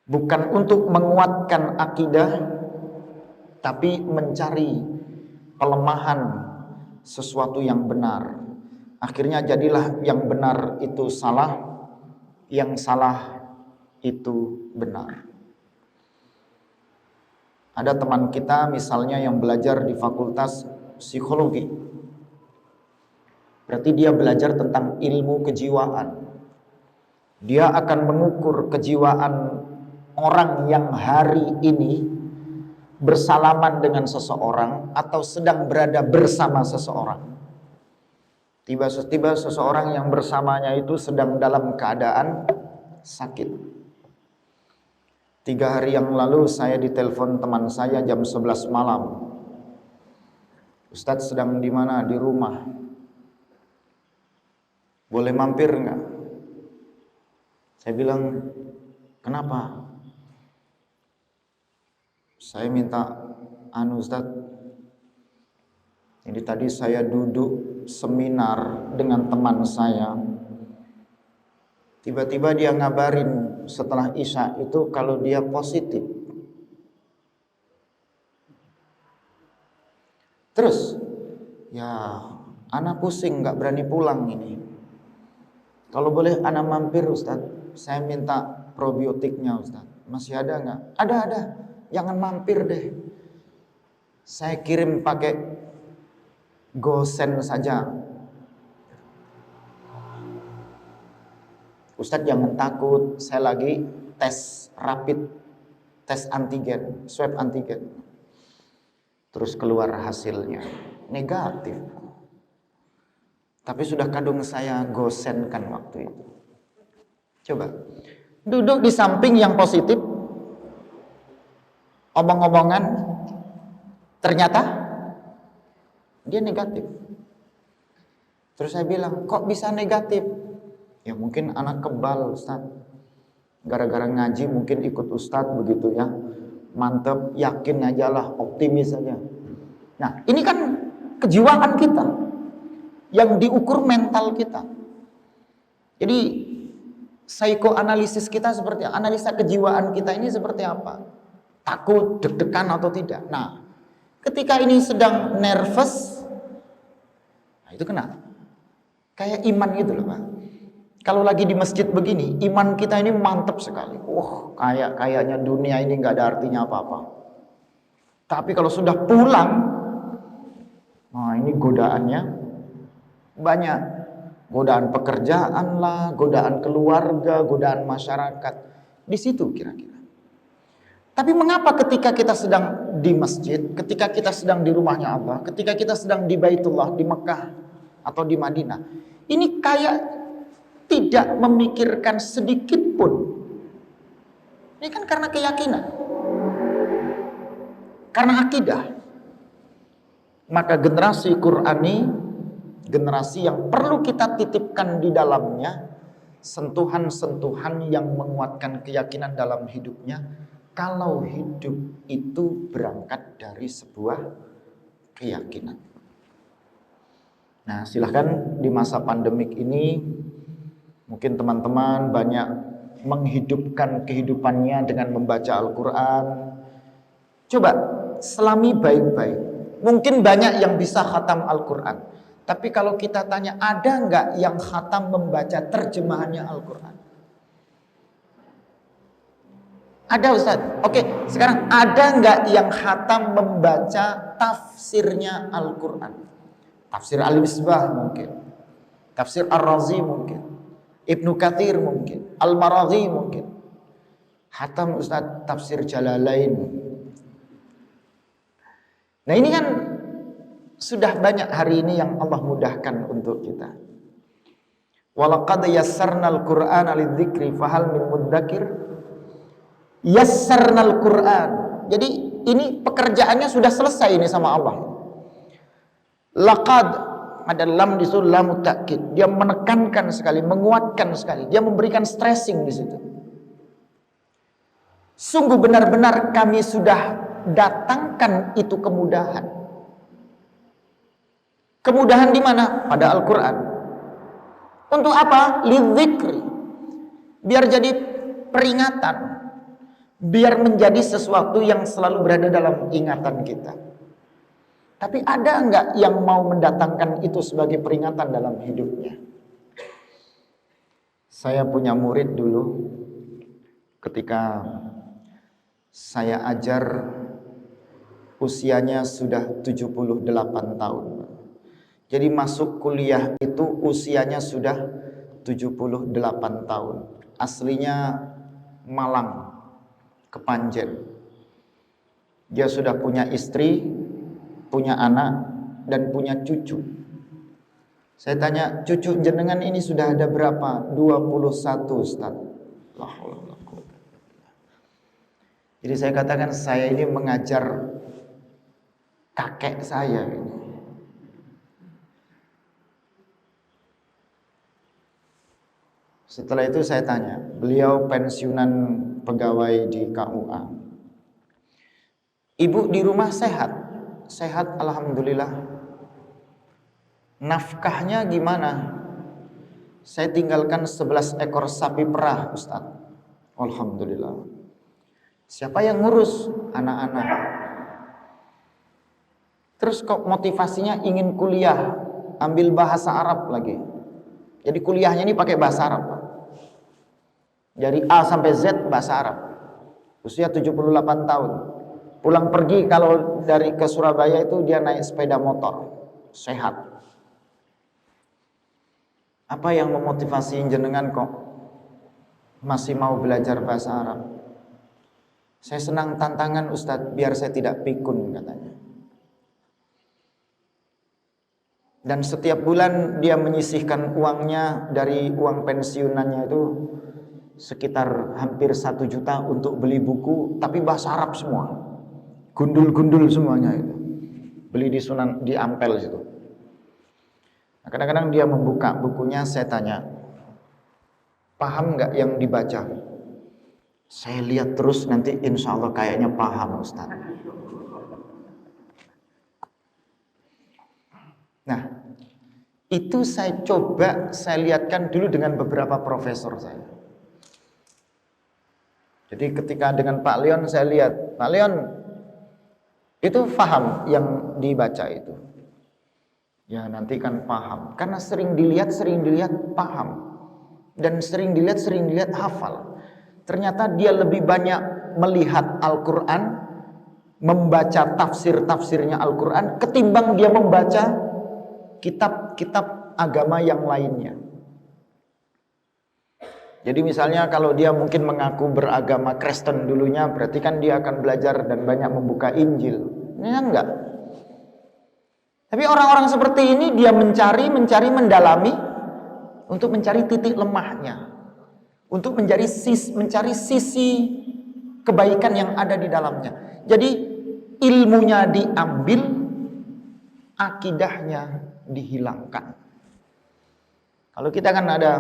bukan untuk menguatkan akidah, tapi mencari pelemahan sesuatu yang benar. Akhirnya jadilah yang benar itu salah, yang salah itu benar. Ada teman kita misalnya yang belajar di fakultas psikologi. Berarti dia belajar tentang ilmu kejiwaan. Dia akan mengukur kejiwaan orang yang hari ini bersalaman dengan seseorang atau sedang berada bersama seseorang. Tiba-tiba seseorang yang bersamanya itu sedang dalam keadaan sakit. 3 hari yang lalu saya ditelepon teman saya jam 11 malam. Ustadz sedang di mana? Di rumah. Boleh mampir enggak? Saya bilang, kenapa? Saya minta Ustadz, ini tadi saya duduk seminar dengan teman saya. Tiba-tiba dia ngabarin setelah Isya itu kalau dia positif. Terus, ya anak pusing gak berani pulang ini. Kalau boleh anak mampir Ustadz, saya minta probiotiknya Ustadz. Masih ada gak? Ada. Jangan mampir deh. Saya kirim pakai GoSend saja. Ustadz jangan takut, saya lagi tes rapid, tes antigen, swab antigen. Terus keluar hasilnya negatif. Tapi sudah kadung saya GoSend kan waktu itu. Coba, duduk di samping yang positif, omong-omongan, ternyata dia negatif. Terus saya bilang, kok bisa negatif? Ya mungkin anak kebal Ustadz. Gara-gara ngaji mungkin ikut Ustadz begitu ya. mantep, yakin aja lah, optimis aja. Nah, ini kan kejiwaan kita yang diukur mental kita. Jadi psikoanalisis kita seperti apa? Analisa kejiwaan kita ini seperti apa? Takut, deg-degan atau tidak? Nah, ketika ini sedang nervous, nah itu kena. Kayak iman gitu loh Pak. Kalau lagi di masjid begini, iman kita ini mantap sekali. Wah, kayaknya dunia ini nggak ada artinya apa-apa. Tapi kalau sudah pulang, nah ini godaannya banyak. Godaan pekerjaan lah, godaan keluarga, godaan masyarakat. Di situ kira-kira. Tapi mengapa ketika kita sedang di masjid, ketika kita sedang di rumahnya Allah, ketika kita sedang di Baitullah, di Mekah atau di Madinah, ini kayak tidak memikirkan sedikit pun. Ini kan karena keyakinan, karena akidah. Maka generasi Qur'ani, generasi yang perlu kita titipkan di dalamnya sentuhan-sentuhan yang menguatkan keyakinan dalam hidupnya. Kalau hidup itu berangkat dari sebuah keyakinan. Nah, silahkan di masa pandemik ini mungkin teman-teman banyak menghidupkan kehidupannya dengan membaca Al-Quran. Coba selami baik-baik. Mungkin banyak yang bisa khatam Al-Quran. Tapi kalau kita tanya, ada nggak yang khatam membaca terjemahannya Al-Quran? Ada Ustaz. Oke, sekarang ada nggak yang khatam membaca tafsirnya Al-Quran? Tafsir Al-Misbah mungkin, tafsir Ar-Razi mungkin, Ibnu Katsir mungkin, Al-Maraghi mungkin. Khatam Ustaz tafsir Jalalain. Nah ini kan sudah banyak hari ini yang Allah mudahkan untuk kita. Walaqad yassarnal Qur'ana lidzikri fahal min mudzakir. Yassarnal Qur'an. Jadi ini pekerjaannya sudah selesai ini sama Allah. Laqad ada lam di situ, lam ta'kid. Dia menekankan sekali, menguatkan sekali. Dia memberikan stressing di situ. Sungguh benar-benar kami sudah datangkan itu kemudahan. Kemudahan di mana? Pada Al-Quran. Untuk apa? Lidzikri. Biar jadi peringatan. Biar menjadi sesuatu yang selalu berada dalam ingatan kita. Tapi ada enggak yang mau mendatangkan itu sebagai peringatan dalam hidupnya? Saya punya murid dulu, ketika saya ajar usianya sudah 78 tahun. Jadi masuk kuliah itu usianya sudah 78 tahun. Aslinya Malang, Kepanjen. Dia sudah punya istri, punya anak, dan punya cucu. Saya tanya, cucu jenengan ini sudah ada berapa? 21 Ustaz. Jadi saya katakan, saya ini mengajar kakek saya ini. Setelah itu saya tanya, beliau pensiunan pegawai di KUA. Ibu di rumah sehat? Sehat alhamdulillah. Nafkahnya gimana? Saya tinggalkan 11 ekor sapi perah Ustaz. Alhamdulillah. Siapa yang ngurus? Anak-anak. Terus kok motivasinya ingin kuliah, ambil bahasa Arab lagi. Jadi kuliahnya ini pakai bahasa Arab, Pak. Dari A sampai Z bahasa Arab. Usia 78 tahun. Pulang pergi kalau dari ke Surabaya itu dia naik sepeda motor. Sehat. Apa yang memotivasi jenengan kok masih mau belajar bahasa Arab? Saya senang tantangan Ustadz, biar saya tidak pikun katanya. Dan setiap bulan dia menyisihkan uangnya dari uang pensiunannya itu sekitar hampir 1 juta untuk beli buku, tapi bahasa Arab semua. Gundul-gundul semuanya itu. Beli di Ampel situ. Nah, kadang-kadang dia membuka bukunya, saya tanya, paham nggak yang dibaca? Saya lihat terus nanti insya Allah kayaknya paham Ustaz. Nah, itu saya coba saya lihatkan dulu dengan beberapa profesor saya. Jadi ketika dengan Pak Leon saya lihat, Pak Leon itu paham yang dibaca itu. Ya nanti kan paham. Karena sering dilihat paham. Dan sering dilihat hafal. Ternyata dia lebih banyak melihat Al-Quran, membaca tafsir-tafsirnya Al-Quran, ketimbang dia membaca kitab-kitab agama yang lainnya. Jadi misalnya kalau dia mungkin mengaku beragama Kristen dulunya, berarti kan dia akan belajar dan banyak membuka Injil. Ini kan enggak. Tapi orang-orang seperti ini dia mencari, mendalami untuk mencari titik lemahnya, untuk mencari sisi kebaikan yang ada di dalamnya. Jadi ilmunya diambil, akidahnya dihilangkan. Kalau kita kan ada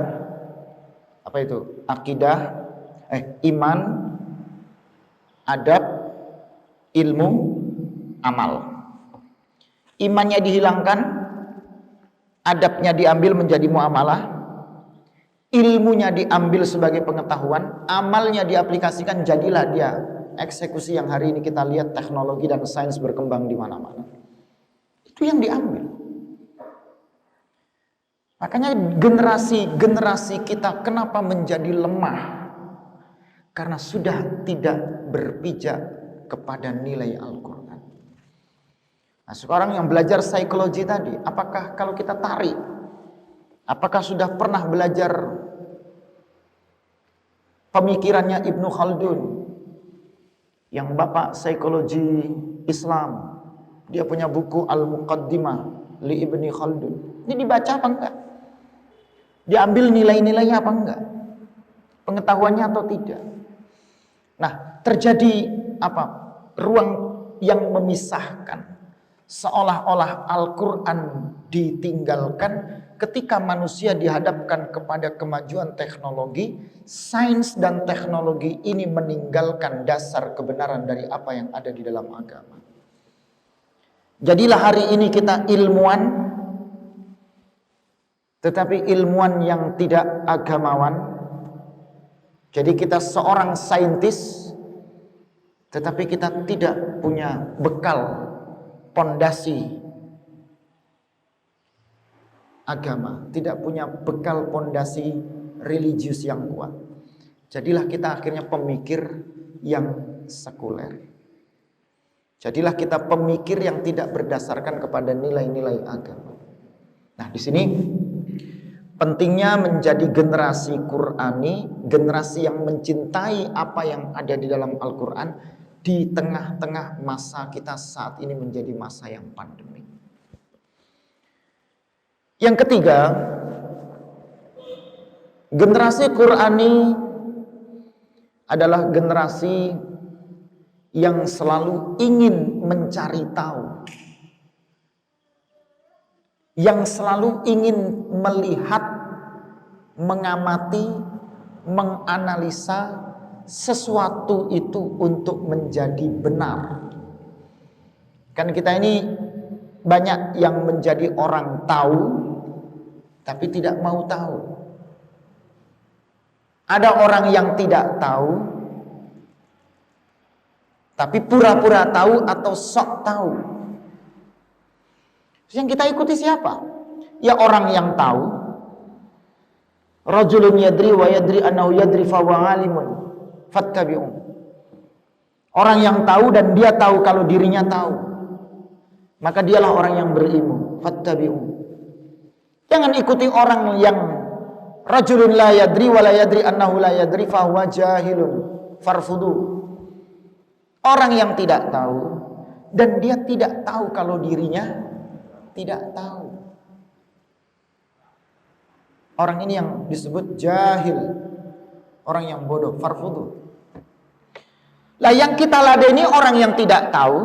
apa itu? Akidah, iman, adab, ilmu, amal. Imannya dihilangkan, adabnya diambil menjadi muamalah, ilmunya diambil sebagai pengetahuan, amalnya diaplikasikan, jadilah dia eksekusi yang hari ini kita lihat teknologi dan sains berkembang di mana-mana. Itu yang diambil. Makanya generasi kita kenapa menjadi lemah? Karena sudah tidak berpijak kepada nilai Al-Quran. Nah sekarang yang belajar psikologi tadi, apakah kalau kita tarik, apakah sudah pernah belajar pemikirannya Ibnu Khaldun, yang bapak psikologi Islam, dia punya buku Al-Muqaddimah li Ibni Khaldun. Ini dibaca apa enggak? Diambil nilai-nilainya apa enggak? Pengetahuannya atau tidak? Nah, terjadi apa? Ruang yang memisahkan. Seolah-olah Al-Quran ditinggalkan ketika manusia dihadapkan kepada kemajuan teknologi, sains dan teknologi ini meninggalkan dasar kebenaran dari apa yang ada di dalam agama. Jadilah hari ini kita ilmuwan, tetapi ilmuwan yang tidak agamawan. Jadi kita seorang saintis, tetapi kita tidak punya bekal pondasi agama, tidak punya bekal pondasi religius yang kuat. Jadilah kita akhirnya pemikir yang sekuler. Jadilah kita pemikir yang tidak berdasarkan kepada nilai-nilai agama. Nah, di sini pentingnya menjadi generasi Qurani, generasi yang mencintai apa yang ada di dalam Al-Quran di tengah-tengah masa kita saat ini menjadi masa yang pandemi. Yang ketiga, generasi Qurani adalah generasi yang selalu ingin mencari tahu, yang selalu ingin melihat, mengamati, menganalisa sesuatu itu untuk menjadi benar. Kan kita ini banyak yang menjadi orang tahu tapi tidak mau tahu. Ada orang yang tidak tahu tapi pura-pura tahu atau sok tahu. Yang kita ikuti siapa? Ya orang yang tahu. Rajulun yadri wa yadri annahu yadri fa huwa alimun fattabi'un. Orang yang tahu dan dia tahu kalau dirinya tahu, maka dialah orang yang berilmu. Fattabi'un. Jangan ikuti orang yang rajulun la yadri wa la yadri annahu la yadri fa huwa jahilun farfudu. Orang yang tidak tahu dan dia tidak tahu kalau dirinya tidak tahu. Orang ini yang disebut jahil, orang yang bodoh, farfudu. Lah yang kita ladeni orang yang tidak tahu,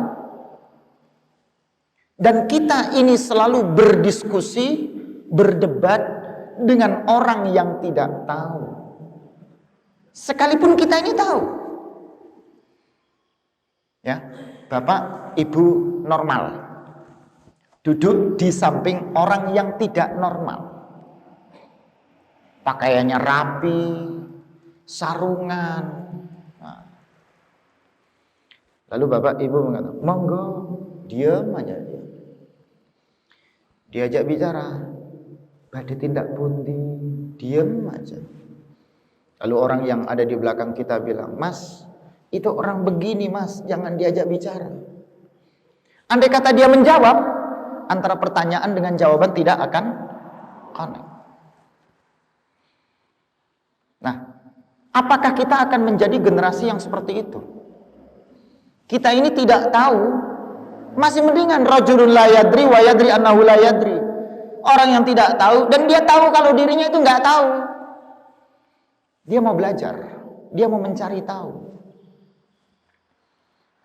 dan kita ini selalu berdiskusi, berdebat dengan orang yang tidak tahu. Sekalipun kita ini tahu, ya, bapak ibu normal duduk di samping orang yang tidak normal, pakaiannya rapi, sarungan. Nah, lalu bapak ibu mengatakan, monggo, diam aja dia. Diajak bicara, badhe tindak pundi, diam aja. Lalu orang yang ada di belakang kita bilang, mas, itu orang begini mas, jangan diajak bicara. Andai kata dia menjawab, antara pertanyaan dengan jawaban tidak akan connect. Nah, apakah kita akan menjadi generasi yang seperti itu? Kita ini tidak tahu, masih mendingan rajulun la yadri wa yadri annahu la yadri. Orang yang tidak tahu dan dia tahu kalau dirinya itu nggak tahu. Dia mau belajar, dia mau mencari tahu.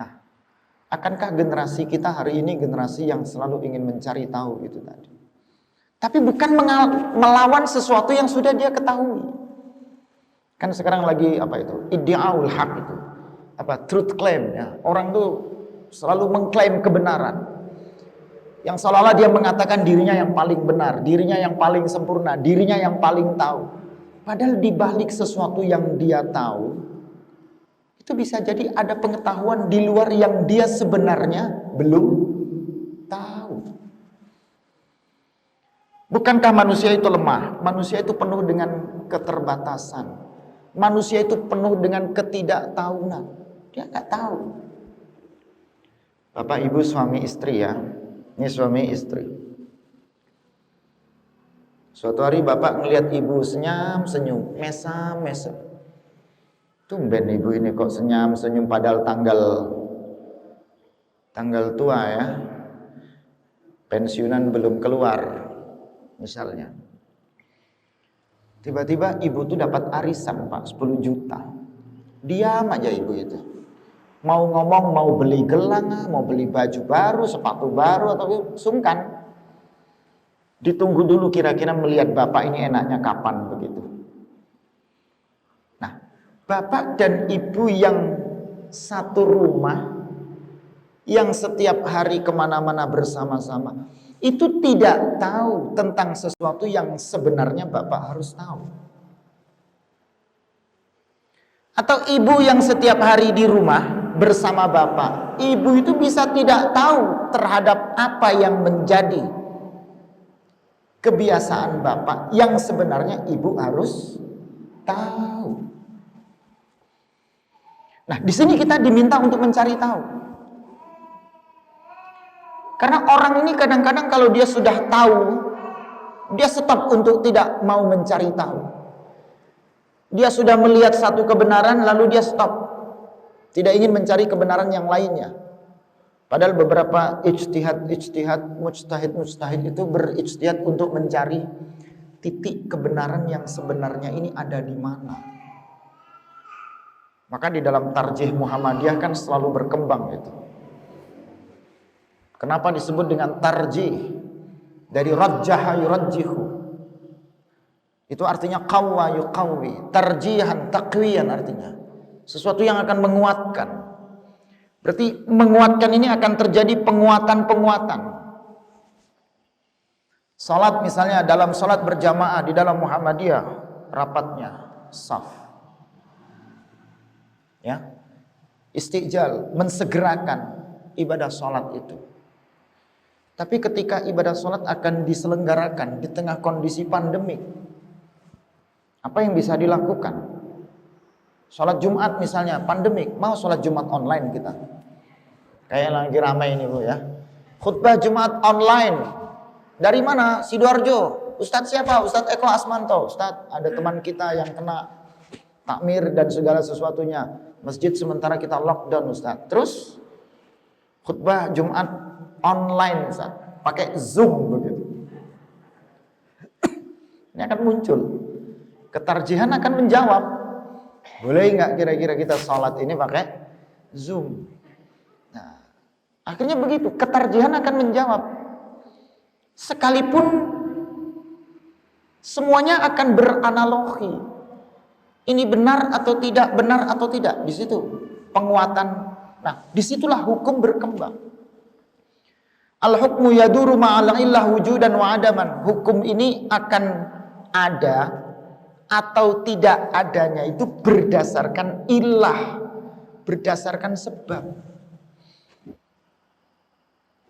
Nah, akankah generasi kita hari ini generasi yang selalu ingin mencari tahu itu tadi? Tapi bukan melawan sesuatu yang sudah dia ketahui. Kan sekarang lagi apa itu? Iddiaul haq itu. Apa? Truth claim ya. Orang tuh selalu mengklaim kebenaran. Yang seolah-olah dia mengatakan dirinya yang paling benar, dirinya yang paling sempurna, dirinya yang paling tahu. Padahal di balik sesuatu yang dia tahu, itu bisa jadi ada pengetahuan di luar yang dia sebenarnya belum tahu. Bukankah manusia itu lemah? Manusia itu penuh dengan keterbatasan. Manusia itu penuh dengan ketidaktahuan. Dia nggak tahu. Bapak, ibu, suami, istri ya. Ini suami, istri. Suatu hari bapak ngelihat ibu senyum, mesam. Tumben ibu ini kok senyum padahal tanggal tua ya. Pensiunan belum keluar misalnya. Tiba-tiba ibu tuh dapat arisan Pak 10 juta. Diam aja ibu itu. Mau ngomong mau beli gelang, mau beli baju baru, sepatu baru atau sungkan. Ditunggu dulu kira-kira melihat bapak ini enaknya kapan begitu. Nah, bapak dan ibu yang satu rumah, yang setiap hari kemana-mana bersama-sama, itu tidak tahu tentang sesuatu yang sebenarnya bapak harus tahu. Atau ibu yang setiap hari di rumah bersama bapak, ibu itu bisa tidak tahu terhadap apa yang menjadi kebiasaan bapak yang sebenarnya ibu harus tahu. Nah, di sini kita diminta untuk mencari tahu. Karena orang ini kadang-kadang kalau dia sudah tahu, dia stop untuk tidak mau mencari tahu. Dia sudah melihat satu kebenaran lalu dia stop. Tidak ingin mencari kebenaran yang lainnya. Padahal beberapa ijtihad, mujtahid itu berijtihad untuk mencari titik kebenaran yang sebenarnya ini ada di mana. Maka di dalam tarjih Muhammadiyah kan selalu berkembang itu. Kenapa disebut dengan tarjih? Dari rajjaha yurajjihu. Itu artinya qawwa yuqawwi. Tarjihan, taqwiyan artinya. Sesuatu yang akan menguatkan. Berarti menguatkan ini akan terjadi penguatan-penguatan. Salat misalnya dalam salat berjamaah di dalam Muhammadiyah rapatnya saf. Ya. Istijal, mensegerakan ibadah salat itu. Tapi ketika ibadah salat akan diselenggarakan di tengah kondisi pandemik, apa yang bisa dilakukan? Salat Jumat misalnya, pandemik, mau salat Jumat online kita. Kayak lagi ramai ini Bu ya. Khutbah Jumat online. Dari mana? Sidoarjo. Ustadz siapa? Ustadz Eko Asmanto. Ustadz, ada teman kita yang kena takmir dan segala sesuatunya. Masjid sementara kita lockdown Ustadz. Terus khutbah Jumat online Ustadz. Pakai Zoom begitu. Ini akan muncul. Ketarjihan akan menjawab. Boleh nggak kira-kira kita sholat ini pakai Zoom? Nah, akhirnya begitu. Ketarjihan akan menjawab. Sekalipun semuanya akan beranalogi. Ini benar atau tidak, benar atau tidak. Di situ penguatan. Nah, disitulah hukum berkembang. Al-hukmu yaduru ma'al illah wujudan wa adaman. Hukum ini akan ada atau tidak adanya itu berdasarkan illah, berdasarkan sebab.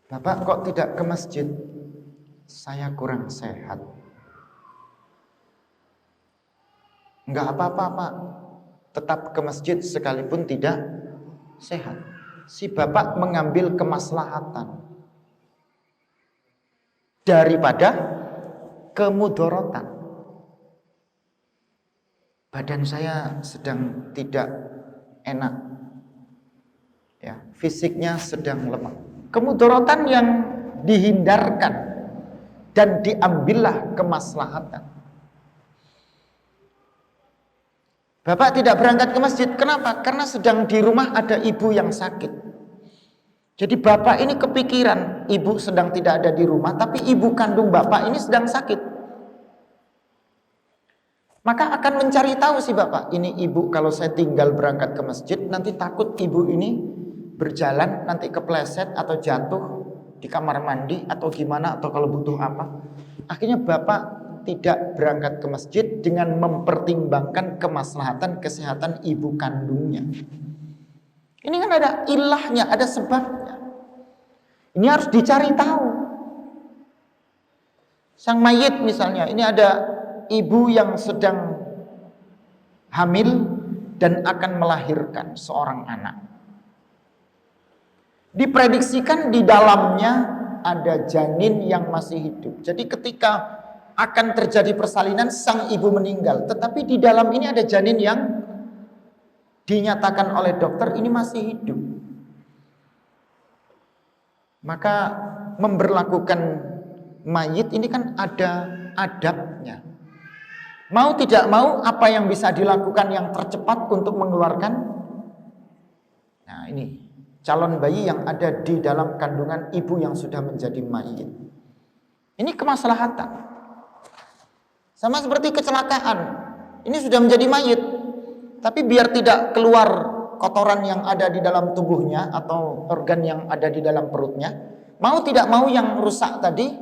Bapak kok tidak ke masjid? Saya kurang sehat. Enggak apa-apa, Pak. Tetap ke masjid sekalipun tidak sehat. Si bapak mengambil kemaslahatan daripada kemudorotan. Badan saya sedang tidak enak, ya, fisiknya sedang lemah. Kemudorotan yang dihindarkan dan diambillah kemaslahatan. Bapak tidak berangkat ke masjid, kenapa? Karena sedang di rumah ada ibu yang sakit. Jadi bapak ini kepikiran, ibu sedang tidak ada di rumah, tapi ibu kandung bapak ini sedang sakit. Maka akan mencari tahu si bapak, ini ibu kalau saya tinggal berangkat ke masjid, nanti takut ibu ini berjalan, nanti kepleset atau jatuh di kamar mandi atau gimana, atau kalau butuh apa. Akhirnya bapak tidak berangkat ke masjid dengan mempertimbangkan kemaslahatan kesehatan ibu kandungnya. Ini kan ada ilahnya, ada sebabnya. Ini harus dicari tahu. Sang mayit misalnya, ini ada ibu yang sedang hamil dan akan melahirkan seorang anak. Diprediksikan di dalamnya ada janin yang masih hidup. Jadi ketika akan terjadi persalinan, sang ibu meninggal, tetapi di dalam ini ada janin yang dinyatakan oleh dokter ini masih hidup. Maka memberlakukan mayit ini kan ada adabnya. Mau tidak mau, apa yang bisa dilakukan yang tercepat untuk mengeluarkan? Nah, ini calon bayi yang ada di dalam kandungan ibu yang sudah menjadi mayit. Ini kemaslahatan. Sama seperti kecelakaan. Ini sudah menjadi mayit, tapi biar tidak keluar kotoran yang ada di dalam tubuhnya atau organ yang ada di dalam perutnya, mau tidak mau yang rusak tadi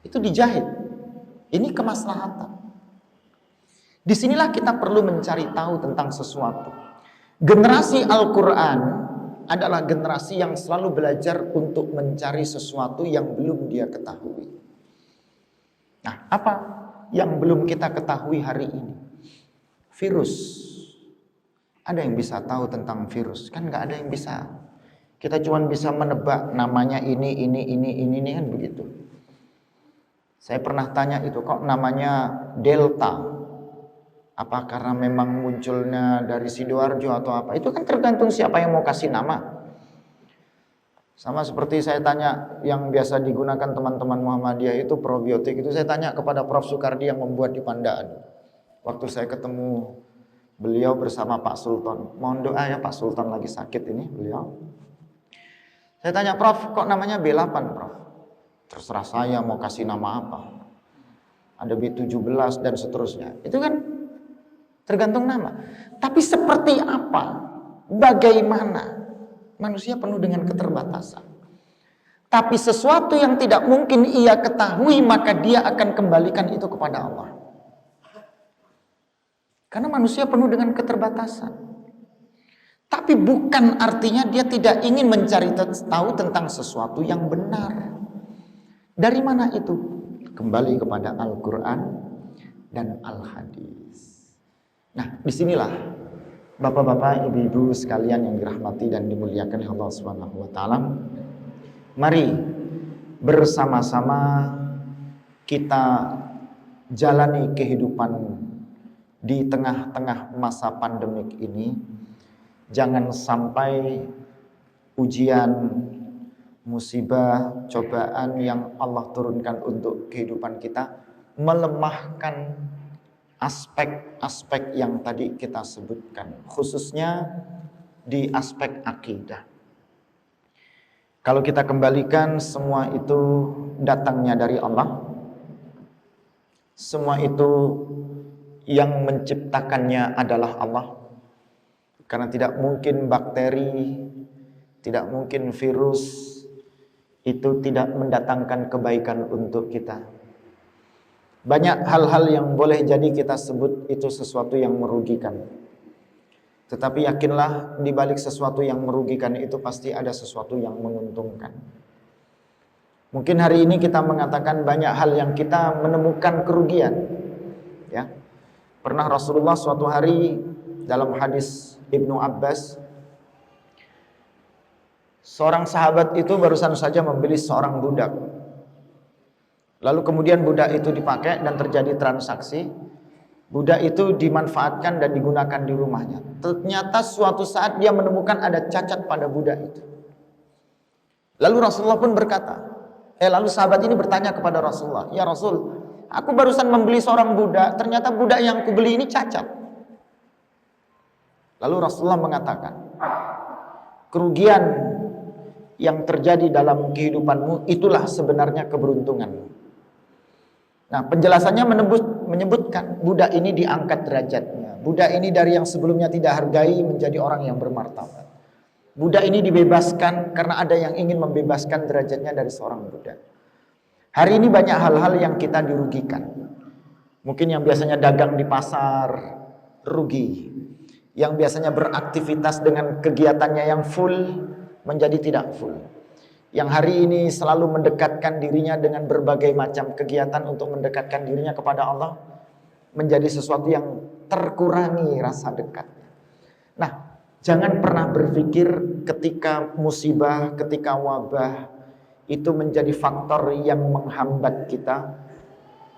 itu dijahit. Ini kemaslahatan. Disinilah kita perlu mencari tahu tentang sesuatu. Generasi Al-Quran adalah generasi yang selalu belajar untuk mencari sesuatu yang belum dia ketahui. Nah, apa yang belum kita ketahui hari ini? Virus. Ada yang bisa tahu tentang virus? Kan nggak ada yang bisa. Kita cuma bisa menebak namanya ini kan begitu. Saya pernah tanya itu, kok namanya Delta? Apa karena memang munculnya dari Sidoarjo atau apa? Itu kan tergantung siapa yang mau kasih nama. Sama seperti saya tanya yang biasa digunakan teman-teman Muhammadiyah itu probiotik, itu saya tanya kepada Prof. Sukardi yang membuat di Pandaan. Waktu saya ketemu beliau bersama Pak Sultan, mohon doa ya, Pak Sultan lagi sakit ini beliau. Saya tanya, Prof, kok namanya B8, Prof? Terserah saya mau kasih nama apa. Ada B17 dan seterusnya. Itu kan tergantung nama. Tapi seperti apa? Bagaimana? Manusia penuh dengan keterbatasan. Tapi sesuatu yang tidak mungkin ia ketahui, maka dia akan kembalikan itu kepada Allah. Karena manusia penuh dengan keterbatasan. Tapi bukan artinya dia tidak ingin mencari tahu tentang sesuatu yang benar. Dari mana itu? Kembali kepada Al-Quran dan Al-Hadis. Nah, disinilah Bapak-bapak, ibu-ibu sekalian yang dirahmati dan dimuliakan Allah Subhanahu wa taala. Mari bersama-sama kita jalani kehidupan di tengah-tengah masa pandemik ini. Jangan sampai ujian, musibah, cobaan yang Allah turunkan untuk kehidupan kita melemahkan aspek-aspek yang tadi kita sebutkan, khususnya di aspek akidah. Kalau kita kembalikan, semua itu datangnya dari Allah. Semua itu yang menciptakannya adalah Allah. Karena tidak mungkin bakteri, tidak mungkin virus itu tidak mendatangkan kebaikan untuk kita. Banyak hal-hal yang boleh jadi kita sebut itu sesuatu yang merugikan. Tetapi yakinlah di balik sesuatu yang merugikan itu pasti ada sesuatu yang menguntungkan. Mungkin hari ini kita mengatakan banyak hal yang kita menemukan kerugian. Ya. Pernah Rasulullah suatu hari dalam hadis Ibnu Abbas, seorang sahabat itu barusan saja membeli seorang budak. Lalu kemudian budak itu dipakai dan terjadi transaksi. Budak itu dimanfaatkan dan digunakan di rumahnya. Ternyata suatu saat dia menemukan ada cacat pada budak itu. Lalu Rasulullah pun berkata, lalu sahabat ini bertanya kepada Rasulullah, "Ya Rasul, aku barusan membeli seorang budak, ternyata budak yang kubeli ini cacat." Lalu Rasulullah mengatakan, kerugian yang terjadi dalam kehidupanmu itulah sebenarnya keberuntungan. Nah, penjelasannya menyebutkan budak ini diangkat derajatnya. Budak ini dari yang sebelumnya tidak hargai menjadi orang yang bermartabat. Budak ini dibebaskan karena ada yang ingin membebaskan derajatnya dari seorang budak. Hari ini banyak hal-hal yang kita dirugikan. Mungkin yang biasanya dagang di pasar rugi. Yang biasanya beraktivitas dengan kegiatannya yang full menjadi tidak full. Yang hari ini selalu mendekatkan dirinya dengan berbagai macam kegiatan untuk mendekatkan dirinya kepada Allah menjadi sesuatu yang terkurangi rasa dekat. Nah, jangan pernah berpikir ketika musibah, ketika wabah itu menjadi faktor yang menghambat kita.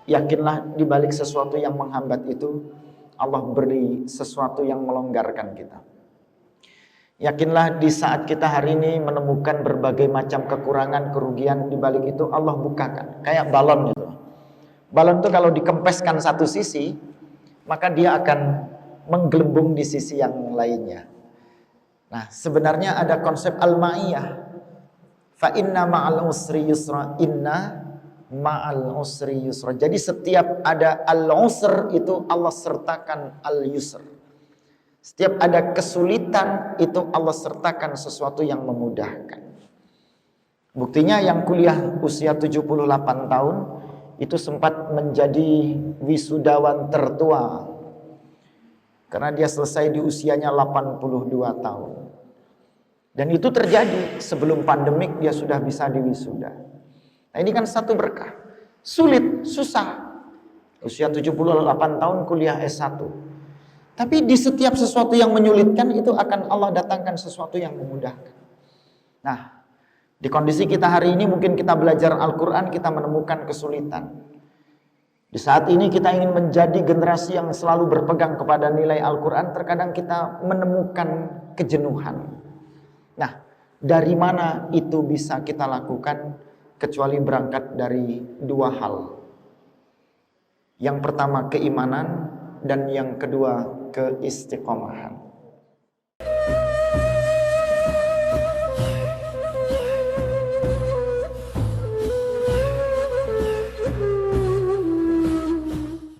Yakinlah di balik sesuatu yang menghambat itu Allah beri sesuatu yang melonggarkan kita. Yakinlah di saat kita hari ini menemukan berbagai macam kekurangan, kerugian, di balik itu Allah bukakan. Kayak balon itu. Balon itu kalau dikempeskan satu sisi, maka dia akan menggelembung di sisi yang lainnya. Nah, sebenarnya ada konsep al-ma'iyah. Fa inna ma'al usri yusra, inna ma'al usri yusra. Jadi setiap ada al-usr itu Allah sertakan al-yusr. Setiap ada kesulitan itu Allah sertakan sesuatu yang memudahkan. Buktinya yang kuliah usia 78 tahun itu sempat menjadi wisudawan tertua. Karena dia selesai di usianya 82 tahun. Dan itu terjadi sebelum pandemik dia sudah bisa diwisuda. Nah, ini kan satu berkah. Sulit, susah. Usia 78 tahun kuliah S1. Tapi di setiap sesuatu yang menyulitkan itu akan Allah datangkan sesuatu yang memudahkan. Nah, di kondisi kita hari ini mungkin kita belajar Al-Quran, kita menemukan kesulitan. Di saat ini kita ingin menjadi generasi yang selalu berpegang kepada nilai Al-Quran, terkadang kita menemukan kejenuhan. Nah, dari mana itu bisa kita lakukan kecuali berangkat dari dua hal. Yang pertama keimanan dan yang kedua keistiqomahan.